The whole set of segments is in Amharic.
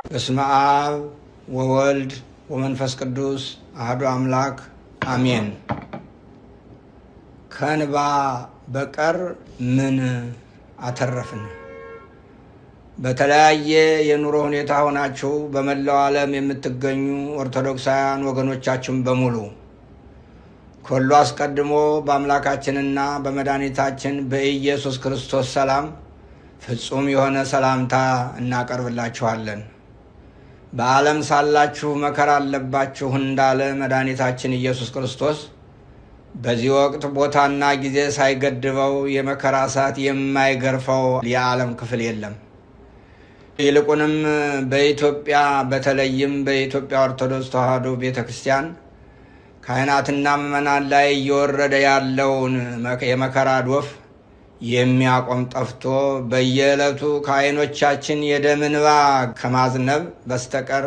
በስመ አብ ወወልድ ወመንፈስ ቅዱስ አሐዱ አምላክ አሜን። ከእንባ በቀር ምን አተረፍን? በተለያየ የኑሮ ሁኔታ ሆናችሁ በመላው ዓለም የምትገኙ ኦርቶዶክሳውያን ወገኖቻችን በሙሉ ከሁሉ አስቀድሞ በአምላካችንና በመድኃኒታችን በኢየሱስ ክርስቶስ ሰላም ፍጹም የሆነ ሰላምታ እናቀርብላችኋለን። በዓለም ሳላችሁ መከራ አለባችሁ እንዳለ መድኃኒታችን ኢየሱስ ክርስቶስ በዚህ ወቅት ቦታና ጊዜ ሳይገድበው የመከራ እሳት የማይገርፈው የዓለም ክፍል የለም። ይልቁንም በኢትዮጵያ በተለይም በኢትዮጵያ ኦርቶዶክስ ተዋሕዶ ቤተ ክርስቲያን ካህናትና ምዕመናን ላይ እየወረደ ያለውን የመከራ ዶፍ የሚያቆም ጠፍቶ በየዕለቱ ከዓይኖቻችን የደም እንባ ከማዝነብ በስተቀር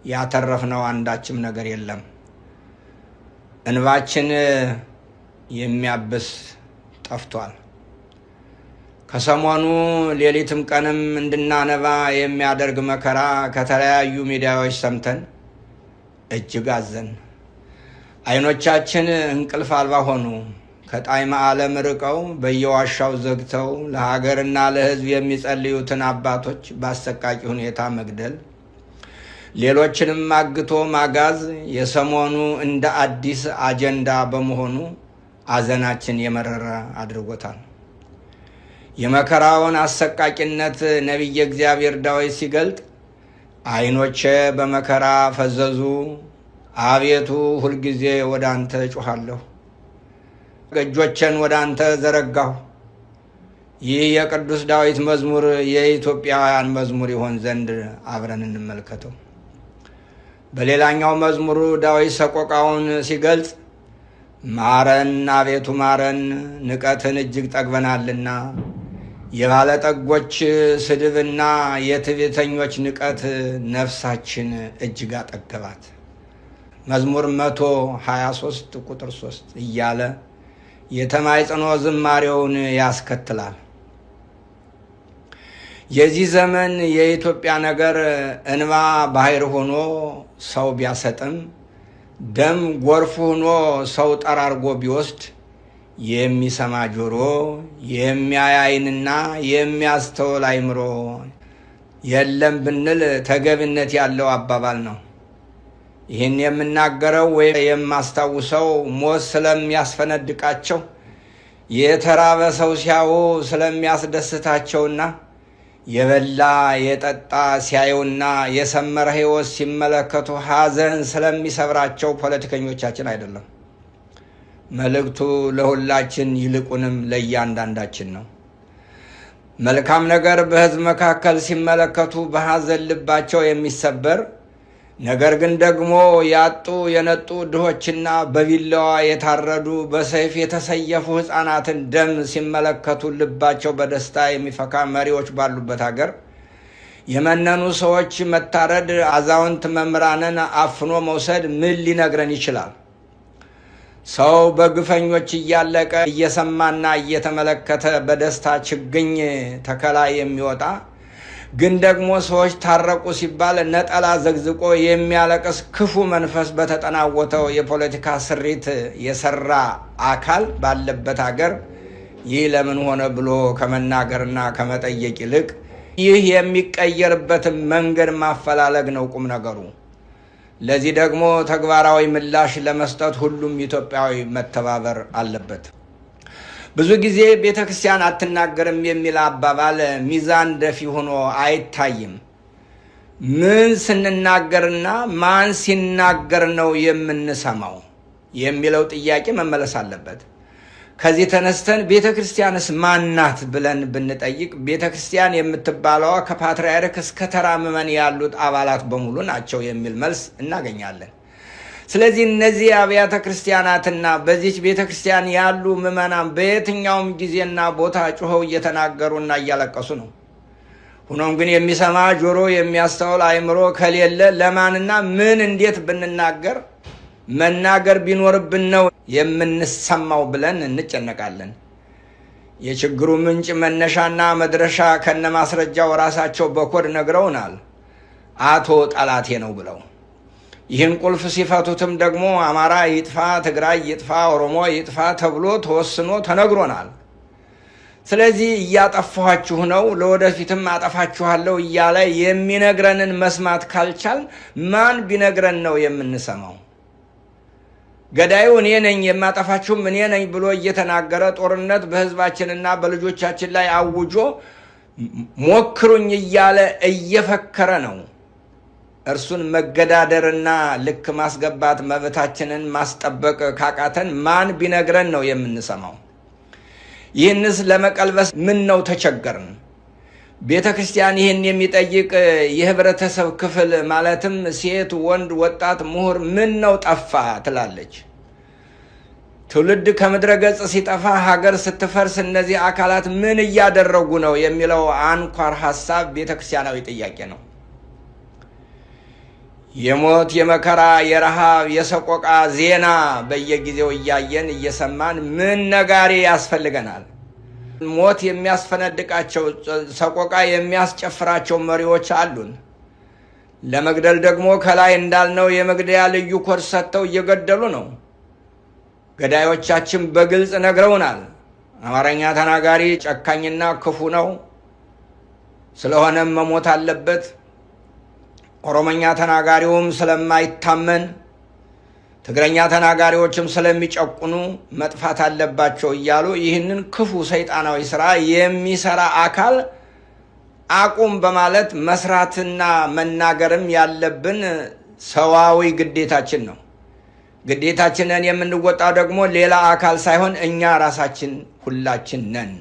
ያተረፍነው አንዳችም ነገር የለም። እንባችን የሚያብስ ጠፍቷል። ከሰሞኑ ሌሊትም ቀንም እንድናነባ የሚያደርግ መከራ ከተለያዩ ሚዲያዎች ሰምተን እጅግ አዘን። ዓይኖቻችን እንቅልፍ አልባ ሆኑ። ከጣዕመ ዓለም ርቀው በየዋሻው ዘግተው ለሀገርና ለሕዝብ የሚጸልዩትን አባቶች በአሰቃቂ ሁኔታ መግደል፣ ሌሎችንም አግቶ ማጋዝ የሰሞኑ እንደ አዲስ አጀንዳ በመሆኑ አዘናችን የመረረ አድርጎታል። የመከራውን አሰቃቂነት ነቢየ እግዚአብሔር ዳዊት ሲገልጥ ዓይኖቼ በመከራ ፈዘዙ፣ አቤቱ ሁልጊዜ ወደ አንተ እጮኻለሁ፣ እጆቼን ወደ አንተ ዘረጋሁ። ይህ የቅዱስ ዳዊት መዝሙር የኢትዮጵያውያን መዝሙር ይሆን ዘንድ አብረን እንመልከተው። በሌላኛው መዝሙሩ ዳዊት ሰቆቃውን ሲገልጽ ማረን አቤቱ ማረን፣ ንቀትን እጅግ ጠግበናልና፣ የባለጠጎች ስድብና የትዕቢተኞች ንቀት ነፍሳችን እጅግ አጠገባት። መዝሙር 123 ቁጥር 3 እያለ የተማጽኖ ዝማሬውን ያስከትላል። የዚህ ዘመን የኢትዮጵያ ነገር እንባ ባህር ሆኖ ሰው ቢያሰጥም፣ ደም ጎርፍ ሆኖ ሰው ጠራርጎ ቢወስድ፣ የሚሰማ ጆሮ፣ የሚያይ ዓይንና የሚያስተውል አእምሮ የለም ብንል ተገቢነት ያለው አባባል ነው። ይህን የምናገረው ወይ የማስታውሰው ሞት ስለሚያስፈነድቃቸው፣ የተራበ ሰው ሲያዩ ስለሚያስደስታቸውና የበላ የጠጣ ሲያዩና የሰመረ ሕይወት ሲመለከቱ ሐዘን ስለሚሰብራቸው ፖለቲከኞቻችን አይደለም። መልእክቱ ለሁላችን ይልቁንም ለእያንዳንዳችን ነው። መልካም ነገር በሕዝብ መካከል ሲመለከቱ በሐዘን ልባቸው የሚሰበር፣ ነገር ግን ደግሞ ያጡ የነጡ ድሆችና በቢላዋ የታረዱ በሰይፍ የተሰየፉ ሕፃናትን ደም ሲመለከቱ ልባቸው በደስታ የሚፈካ መሪዎች ባሉበት ሀገር የመነኑ ሰዎች መታረድ፣ አዛውንት መምህራንን አፍኖ መውሰድ ምን ሊነግረን ይችላል? ሰው በግፈኞች እያለቀ እየሰማና እየተመለከተ በደስታ ችግኝ ተከላ የሚወጣ ግን ደግሞ ሰዎች ታረቁ ሲባል ነጠላ ዘግዝቆ የሚያለቅስ ክፉ መንፈስ በተጠናወተው የፖለቲካ ስሪት የሰራ አካል ባለበት ሀገር ይህ ለምን ሆነ ብሎ ከመናገርና ከመጠየቅ ይልቅ ይህ የሚቀየርበትን መንገድ ማፈላለግ ነው ቁም ነገሩ። ለዚህ ደግሞ ተግባራዊ ምላሽ ለመስጠት ሁሉም ኢትዮጵያዊ መተባበር አለበት። ብዙ ጊዜ ቤተ ክርስቲያን አትናገርም የሚል አባባል ሚዛን ደፊ ሆኖ አይታይም። ምን ስንናገርና ማን ሲናገር ነው የምንሰማው የሚለው ጥያቄ መመለስ አለበት። ከዚህ ተነስተን ቤተ ክርስቲያንስ ማናት ብለን ብንጠይቅ ቤተ ክርስቲያን የምትባለዋ ከፓትርያርክ እስከ ተራ ምዕመን ያሉት አባላት በሙሉ ናቸው የሚል መልስ እናገኛለን። ስለዚህ እነዚህ አብያተ ክርስቲያናትና በዚች ቤተ ክርስቲያን ያሉ ምዕመናን በየትኛውም ጊዜና ቦታ ጮኸው እየተናገሩና እያለቀሱ ነው። ሆኖም ግን የሚሰማ ጆሮ፣ የሚያስተውል አእምሮ ከሌለ ለማንና ምን እንዴት ብንናገር መናገር ቢኖርብን ነው የምንሰማው ብለን እንጨነቃለን። የችግሩ ምንጭ መነሻና መድረሻ ከነማስረጃው ራሳቸው በኮድ ነግረውናል። አቶ ጠላቴ ነው ብለው ይህን ቁልፍ ሲፈቱትም ደግሞ አማራ ይጥፋ፣ ትግራይ ይጥፋ፣ ኦሮሞ ይጥፋ ተብሎ ተወስኖ ተነግሮናል። ስለዚህ እያጠፋችሁ ነው፣ ለወደፊትም አጠፋችኋለሁ እያለ የሚነግረንን መስማት ካልቻል ማን ቢነግረን ነው የምንሰማው? ገዳዩ እኔ ነኝ የማጠፋችሁም እኔ ነኝ ብሎ እየተናገረ ጦርነት በህዝባችንና በልጆቻችን ላይ አውጆ ሞክሩኝ እያለ እየፈከረ ነው። እርሱን መገዳደርና ልክ ማስገባት መብታችንን ማስጠበቅ ካቃተን ማን ቢነግረን ነው የምንሰማው? ይህንስ ለመቀልበስ ምን ነው ተቸገርን? ቤተ ክርስቲያን ይህን የሚጠይቅ የህብረተሰብ ክፍል ማለትም ሴት፣ ወንድ፣ ወጣት፣ ምሁር ምን ነው ጠፋ ትላለች። ትውልድ ከምድረ ገጽ ሲጠፋ፣ ሀገር ስትፈርስ እነዚህ አካላት ምን እያደረጉ ነው የሚለው አንኳር ሀሳብ ቤተ ክርስቲያናዊ ጥያቄ ነው። የሞት፣ የመከራ፣ የረሃብ፣ የሰቆቃ ዜና በየጊዜው እያየን እየሰማን ምን ነጋሪ ያስፈልገናል? ሞት የሚያስፈነድቃቸው፣ ሰቆቃ የሚያስጨፍራቸው መሪዎች አሉን። ለመግደል ደግሞ ከላይ እንዳልነው የመግደያ ልዩ ኮድ ሰጥተው እየገደሉ ነው። ገዳዮቻችን በግልጽ ነግረውናል። አማርኛ ተናጋሪ ጨካኝና ክፉ ነው፣ ስለሆነም መሞት አለበት። ኦሮሞኛ ተናጋሪውም ስለማይታመን፣ ትግረኛ ተናጋሪዎችም ስለሚጨቁኑ መጥፋት አለባቸው እያሉ ይህንን ክፉ ሰይጣናዊ ስራ የሚሰራ አካል አቁም በማለት መስራትና መናገርም ያለብን ሰዋዊ ግዴታችን ነው። ግዴታችንን የምንወጣው ደግሞ ሌላ አካል ሳይሆን እኛ ራሳችን ሁላችን ነን።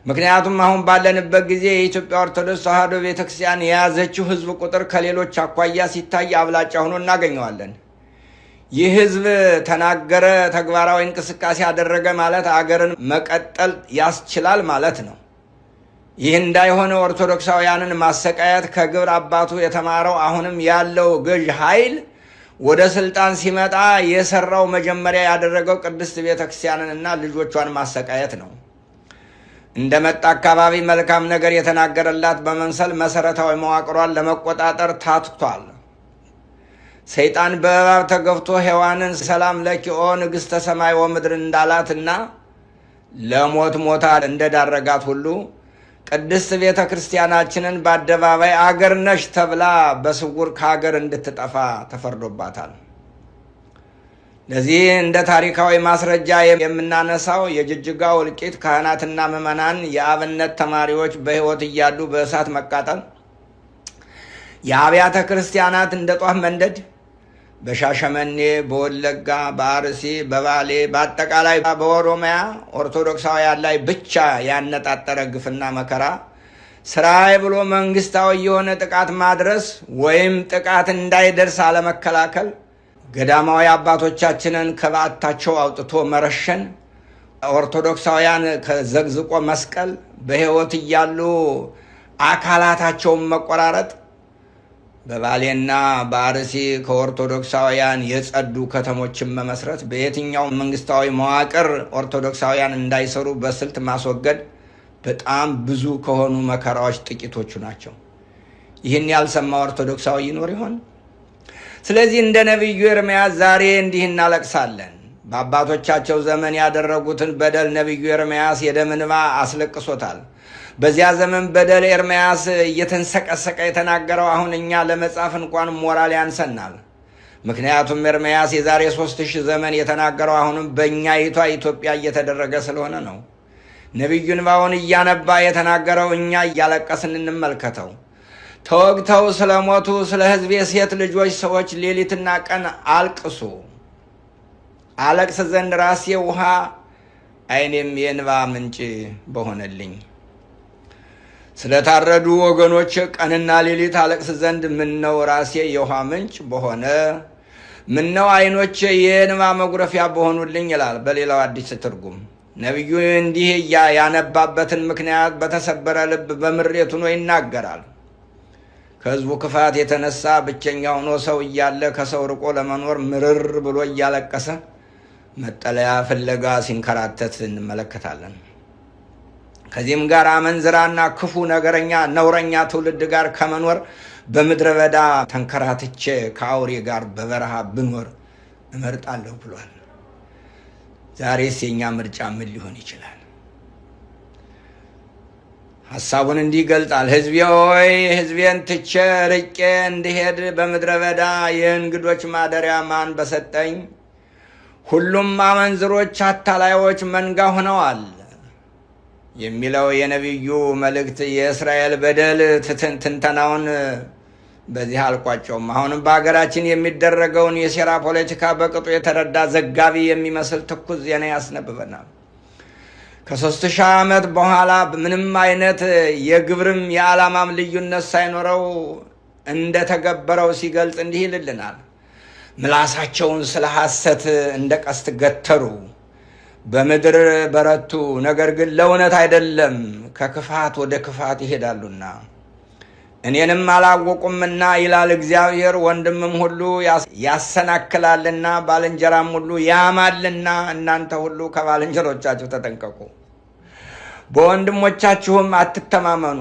ምክንያቱም አሁን ባለንበት ጊዜ የኢትዮጵያ ኦርቶዶክስ ተዋሕዶ ቤተክርስቲያን የያዘችው ህዝብ ቁጥር ከሌሎች አኳያ ሲታይ አብላጫ ሆኖ እናገኘዋለን። ይህ ህዝብ ተናገረ፣ ተግባራዊ እንቅስቃሴ አደረገ ማለት አገርን መቀጠል ያስችላል ማለት ነው። ይህ እንዳይሆነ ኦርቶዶክሳውያንን ማሰቃየት ከግብር አባቱ የተማረው አሁንም ያለው ገዥ ኃይል ወደ ስልጣን ሲመጣ የሰራው መጀመሪያ ያደረገው ቅድስት ቤተክርስቲያንንና ልጆቿን ማሰቃየት ነው። እንደመጣ አካባቢ መልካም ነገር የተናገረላት በመምሰል መሰረታዊ መዋቅሯን ለመቆጣጠር ታትቷል። ሰይጣን በእባብ ተገፍቶ ሔዋንን ሰላም ለኪ ኦ ንግሥተ ሰማይ ወምድር እንዳላትና ለሞት ሞታ እንደዳረጋት ሁሉ ቅድስት ቤተ ክርስቲያናችንን በአደባባይ አገር ነሽ ተብላ በስውር ከሀገር እንድትጠፋ ተፈርዶባታል። ለዚህ እንደ ታሪካዊ ማስረጃ የምናነሳው የጅጅጋው እልቂት፣ ካህናትና ምዕመናን የአብነት ተማሪዎች በሕይወት እያሉ በእሳት መቃጠል፣ የአብያተ ክርስቲያናት እንደ ጧፍ መንደድ፣ በሻሸመኔ፣ በወለጋ፣ በአርሲ፣ በባሌ፣ በአጠቃላይ በኦሮሚያ ኦርቶዶክሳውያን ላይ ብቻ ያነጣጠረ ግፍና መከራ ስራዬ ብሎ መንግስታዊ የሆነ ጥቃት ማድረስ ወይም ጥቃት እንዳይደርስ አለመከላከል፣ ገዳማዊ አባቶቻችንን ከበዓታቸው አውጥቶ መረሸን፣ ኦርቶዶክሳውያን ከዘግዝቆ መስቀል፣ በሕይወት እያሉ አካላታቸውን መቆራረጥ፣ በባሌና በአርሲ ከኦርቶዶክሳውያን የጸዱ ከተሞችን መመስረት፣ በየትኛው መንግስታዊ መዋቅር ኦርቶዶክሳውያን እንዳይሰሩ በስልት ማስወገድ በጣም ብዙ ከሆኑ መከራዎች ጥቂቶቹ ናቸው። ይህን ያልሰማ ኦርቶዶክሳዊ ይኖር ይሆን? ስለዚህ እንደ ነቢዩ ኤርምያስ ዛሬ እንዲህ እናለቅሳለን። በአባቶቻቸው ዘመን ያደረጉትን በደል ነቢዩ ኤርምያስ የደም እንባ አስለቅሶታል። በዚያ ዘመን በደል ኤርምያስ እየተንሰቀሰቀ የተናገረው አሁን እኛ ለመጻፍ እንኳን ሞራል ያንሰናል። ምክንያቱም ኤርምያስ የዛሬ 3000 ዘመን የተናገረው አሁንም በእኛይቷ ኢትዮጵያ እየተደረገ ስለሆነ ነው። ነቢዩ እንባውን እያነባ የተናገረው እኛ እያለቀስን እንመልከተው። ተወግተው ስለሞቱ ስለ ሕዝቤ ሴት ልጆች ሰዎች ሌሊትና ቀን አልቅሱ። አለቅስ ዘንድ ራሴ ውሃ ዓይኔም የእንባ ምንጭ በሆነልኝ። ስለታረዱ ወገኖች ቀንና ሌሊት አለቅስ ዘንድ ምነው ራሴ የውሃ ምንጭ በሆነ፣ ምነው ዓይኖቼ የእንባ መጉረፊያ በሆኑልኝ ይላል በሌላው አዲስ ትርጉም። ነቢዩ እንዲህ ያነባበትን ምክንያት በተሰበረ ልብ በምሬት ሆኖ ይናገራል። ከሕዝቡ ክፋት የተነሳ ብቸኛ ሆኖ ሰው እያለ ከሰው ርቆ ለመኖር ምርር ብሎ እያለቀሰ መጠለያ ፍለጋ ሲንከራተት እንመለከታለን። ከዚህም ጋር አመንዝራና ክፉ ነገረኛ ነውረኛ ትውልድ ጋር ከመኖር በምድረ በዳ ተንከራትቼ ከአውሬ ጋር በበረሃ ብኖር እመርጣለሁ ብሏል። ዛሬስ የኛ ምርጫ ምን ሊሆን ይችላል? ሐሳቡን እንዲህ ይገልጻል። ሕዝቤ ሆይ ሕዝቤን ትቼ ርቄ እንድሄድ በምድረ በዳ የእንግዶች ማደሪያ ማን በሰጠኝ? ሁሉም አመንዝሮች አታላዮች መንጋ ሆነዋል የሚለው የነቢዩ መልእክት የእስራኤል በደል ትንተናውን በዚህ አልቋጨውም። አሁንም በሀገራችን የሚደረገውን የሴራ ፖለቲካ በቅጡ የተረዳ ዘጋቢ የሚመስል ትኩስ ዜና ያስነብበናል። ከ3000 ዓመት በኋላ ምንም አይነት የግብርም የዓላማም ልዩነት ሳይኖረው እንደተገበረው ሲገልጽ እንዲህ ይልልናል። ምላሳቸውን ስለ ሐሰት እንደ ቀስት ገተሩ፣ በምድር በረቱ፣ ነገር ግን ለእውነት አይደለም፣ ከክፋት ወደ ክፋት ይሄዳሉና እኔንም አላወቁምና ይላል እግዚአብሔር። ወንድምም ሁሉ ያሰናክላልና ባልንጀራም ሁሉ ያማልና እናንተ ሁሉ ከባልንጀሮቻችሁ ተጠንቀቁ፣ በወንድሞቻችሁም አትተማመኑ።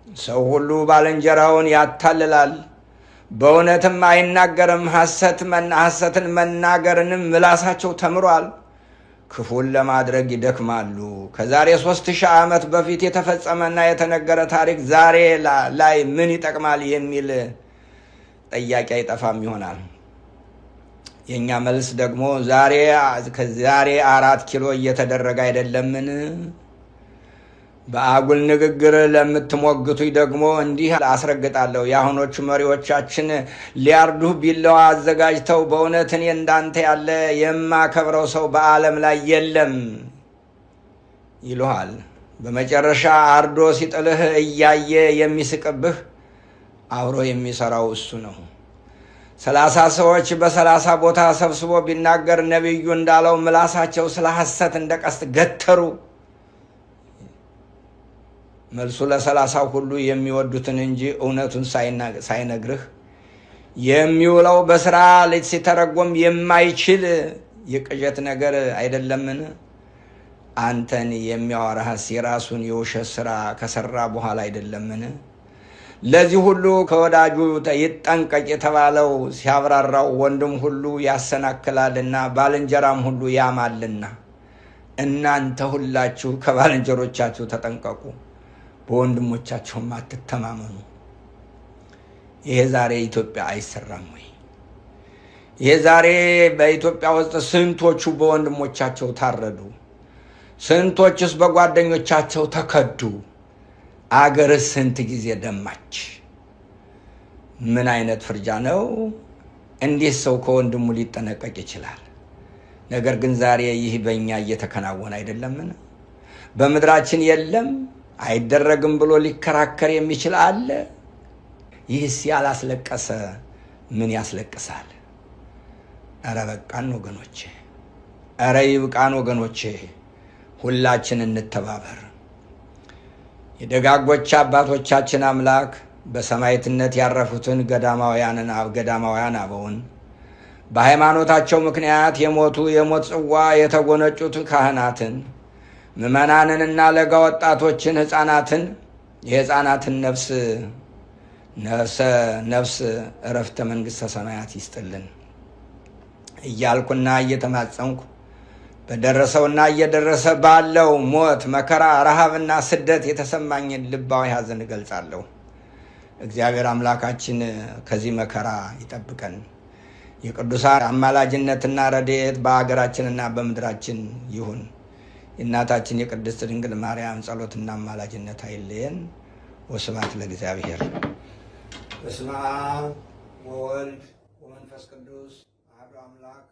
ሰው ሁሉ ባልንጀራውን ያታልላል፣ በእውነትም አይናገርም። ሐሰትን መናገርንም ምላሳቸው ተምሯል፣ ክፉን ለማድረግ ይደክማሉ። ከዛሬ 3000 ዓመት በፊት የተፈጸመና የተነገረ ታሪክ ዛሬ ላይ ምን ይጠቅማል የሚል ጥያቄ አይጠፋም ይሆናል። የእኛ መልስ ደግሞ ከዛሬ 4 ኪሎ እየተደረገ አይደለምን? በአጉል ንግግር ለምትሞግቱኝ ደግሞ እንዲህ አስረግጣለሁ። የአሁኖቹ መሪዎቻችን ሊያርዱህ ቢላዋ አዘጋጅተው በእውነት እኔ እንዳንተ ያለ የማከብረው ሰው በዓለም ላይ የለም ይሉሃል። በመጨረሻ አርዶ ሲጥልህ እያየ የሚስቅብህ አብሮ የሚሰራው እሱ ነው። 30 ሰዎች በ30 ቦታ ሰብስቦ ቢናገር ነቢዩ እንዳለው ምላሳቸው ስለ ሐሰት እንደ ቀስት ገተሩ። መልሱ ለ30 ሁሉ የሚወዱትን እንጂ እውነቱን ሳይነግርህ የሚውለው በስራ ሲተረጎም የማይችል የቅዠት ነገር አይደለምን? አንተን የሚያወራህስ የራሱን የውሸት ስራ ከሰራ በኋላ አይደለምን? ለዚህ ሁሉ ከወዳጁ ይጠንቀቅ የተባለው ሲያብራራው ወንድም ሁሉ ያሰናክላልና ባልንጀራም ሁሉ ያማልና እናንተ ሁላችሁ ከባልንጀሮቻችሁ ተጠንቀቁ፣ በወንድሞቻችሁም አትተማመኑ። ይሄ ዛሬ ኢትዮጵያ አይሰራም ወይ? ይሄ ዛሬ በኢትዮጵያ ውስጥ ስንቶቹ በወንድሞቻቸው ታረዱ? ስንቶችስ በጓደኞቻቸው ተከዱ? አገርስ ስንት ጊዜ ደማች? ምን አይነት ፍርጃ ነው? እንዴት ሰው ከወንድሙ ሊጠነቀቅ ይችላል? ነገር ግን ዛሬ ይህ በእኛ እየተከናወነ አይደለምን? በምድራችን የለም አይደረግም ብሎ ሊከራከር የሚችል አለ? ይህስ ያላስለቀሰ ምን ያስለቅሳል? ኧረ በቃን ወገኖቼ፣ ኧረ ይብቃን ወገኖቼ። ሁላችን እንተባበር። የደጋጎች አባቶቻችን አምላክ በሰማዕትነት ያረፉትን ገዳማውያን አበውን፣ በሃይማኖታቸው ምክንያት የሞት ጽዋ የተጎነጩት ካህናትን፣ ምዕመናንንና ለጋ ወጣቶችን፣ የሕፃናትን ነፍስ እረፍተ መንግሥተ ሰማያት ይስጥልን እያልኩና እየተማጸንኩ በደረሰውና እየደረሰ ባለው ሞት፣ መከራ፣ ረሃብና ስደት የተሰማኝን ልባዊ ሐዘን እገልጻለሁ። እግዚአብሔር አምላካችን ከዚህ መከራ ይጠብቀን። የቅዱሳን አማላጅነትና ረድኤት በአገራችንና በምድራችን ይሁን። የእናታችን የቅድስት ድንግል ማርያም ጸሎትና አማላጅነት አይለየን። ወስብሐት ለእግዚአብሔር። በስመ አብ ወወልድ ወመንፈስ ቅዱስ አሐዱ አምላክ